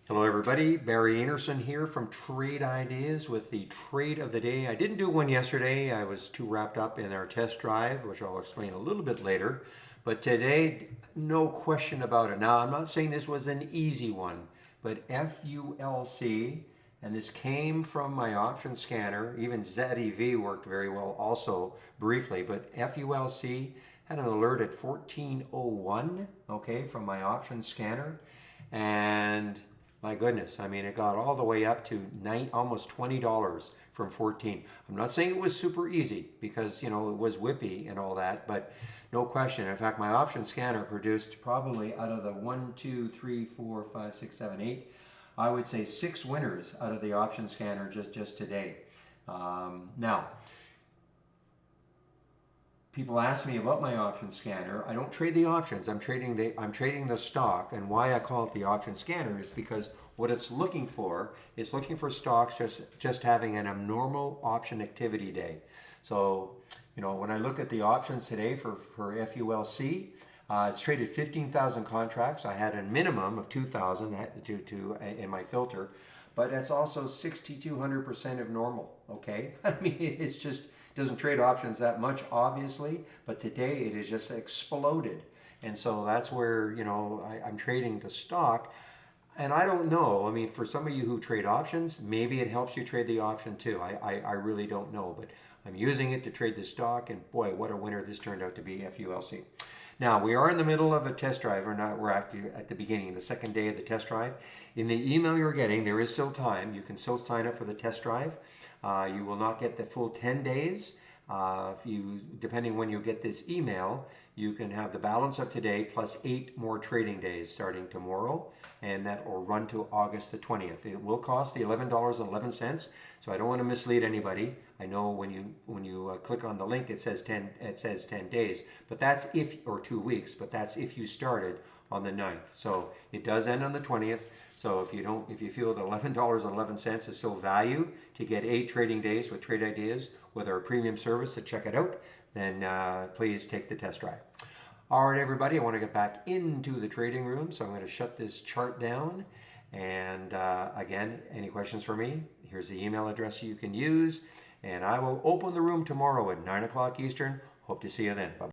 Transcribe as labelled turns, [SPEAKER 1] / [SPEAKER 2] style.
[SPEAKER 1] Hello everybody, Barry Anderson here from Trade Ideas with the trade of the day. I didn't do one yesterday. I was too wrapped up in our test drive, which I'll explain a little bit later. But today, no question about it. Now, I'm not saying this was an easy one, but FULC, and this came from my option scanner. Even ZEV worked very well also briefly, but FULC had an alert at 1401, okay, from my option scanner. And my goodness, I mean, it got all the way up to almost $20 from 14. I'm not saying it was super easy because, it was whippy and all that, but no question. In fact, my option scanner produced probably out of the 1, 2, 3, 4, 5, 6, 7, 8, I would say 6 winners out of the option scanner just today. Now, people ask me about my option scanner. I don't trade the options. I'm trading the stock, and why I call it the option scanner is because what it's looking for is looking for stocks just having an abnormal option activity day. So, when I look at the options today for FULC, it's traded 15,000 contracts. I had a minimum of 2,000 in my filter, but it's also 6,200% of normal. Okay, I mean it's just doesn't trade options that much, obviously, but today it has just exploded. And so that's where, I'm trading the stock. And I don't know, I mean, for some of you who trade options, maybe it helps you trade the option too. I really don't know, but I'm using it to trade the stock, and boy, what a winner this turned out to be, FULC. Now, we are in the middle of a test drive, or not, we're actually at the beginning, the second day of the test drive. In the email you're getting, there is still time. You can still sign up for the test drive. You will not get the full 10 days. Depending when you get this email, you can have the balance of today plus 8 more trading days starting tomorrow, and that will run to August the 20th. It will cost the $11.11, so I don't want to mislead anybody. I know when you click on the link, it says 10 days, but that's or 2 weeks, but that's if you started on the 9th. So it does end on the 20th. So if you feel that $11.11 is still value to get 8 trading days with Trade Ideas with our premium service, to check it out, then please take the test drive. All right, everybody, I want to get back into the trading room, so I'm going to shut this chart down. And again, any questions for me? Here's the email address you can use, and I will open the room tomorrow at 9 o'clock Eastern. Hope to see you then. Bye-bye.